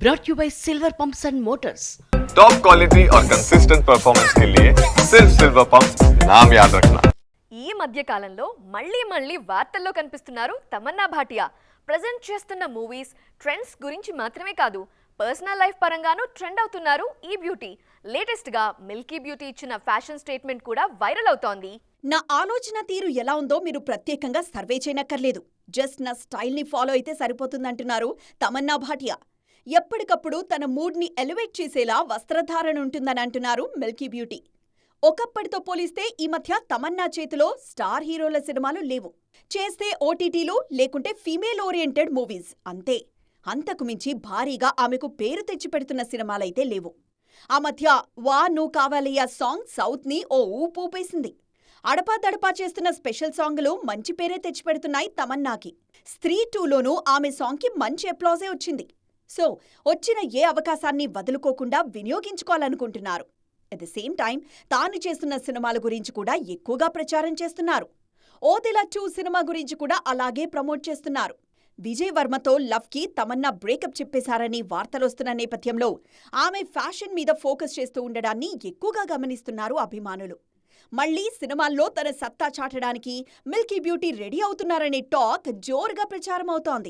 brought you by Silver Pumps and Motors. Top quality और consistent performance के लिए सिर्फ सिल्वर पंप्स नाम याद रखना. ఈ మధ్య కాలంలో మళ్ళీ వార్తల్లో కనిపిస్తున్నారు తమన్నా భాటియా. ప్రెజెంట్ చేస్తున్న మూవీస్ ట్రెండ్స్ గురించి మాత్రమే కాదు, పర్సనల్ లైఫ్ పరంగానూ ట్రెండ్ అవుతున్నారు ఈ బ్యూటీ. లేటెస్ట్ గా మిల్కీ బ్యూటీ ఇచ్చిన ఫ్యాషన్ స్టేట్మెంట్ కూడా వైరల్ అవుతోంది. నా ఆలోచన తీరు ఎలా ఉందో మీరు ప్రత్యేకంగా సర్వే చేయనక్కర్లేదు, జస్ట్ నా స్టైల్ని ఫాలో అయితే సరిపోతుందంటున్నారు తమన్నా భాటియా. ఎప్పటికప్పుడు తన మూడ్ని ఎలివేట్ చేసేలా వస్త్రధారణ ఉంటుందని అంటున్నారు మిల్కీ బ్యూటీ. ఒకప్పటితో పోలిస్తే ఈ మధ్య తమన్నా చేతిలో స్టార్ హీరోల సినిమాలు లేవు. చేస్తే ఓటీటీలు లేకుంటే ఫీమేల్ ఓరియంటెడ్ మూవీస్ అంతే. అంతకు మించి భారీగా ఆమెకు పేరు తెచ్చిపెడుతున్న సినిమాలైతే లేవు. ఆ మధ్య వా నువ్వు కావాలయ్యా సాంగ్ సౌత్ని ఓ ఊపేసింది. అడపాదడపా చేస్తున్న స్పెషల్ సాంగులు మంచి పేరే తెచ్చిపెడుతున్నాయి తమన్నాకి. స్త్రీ 2లోనూ ఆమె సాంగ్కి మంచి అప్లాజే వచ్చింది. సో వచ్చిన ఏ అవకాశాన్ని వదులుకోకుండా వినియోగించుకోవాలనుకుంటున్నారు. అట్ ద సేమ్ టైం తాను చేస్తున్న సినిమాల గురించి కూడా ఎక్కువగా ప్రచారం చేస్తున్నారు. ఓదెలా 2 సినిమా గురించి కూడా అలాగే ప్రమోట్ చేస్తున్నారు. విజయ్ వర్మతో లవ్కి తమన్నా బ్రేకప్ చెప్పేశారని వార్తలొస్తున్న నేపథ్యంలో ఆమె ఫ్యాషన్ మీద ఫోకస్ చేస్తూ ఉండడాన్ని ఎక్కువగా గమనిస్తున్నారు అభిమానులు. మళ్లీ సినిమాల్లో తన సత్తా చాటడానికి మిల్కీ బ్యూటీ రెడీ అవుతున్నారనే టాక్ జోరుగా ప్రచారమవుతోంది.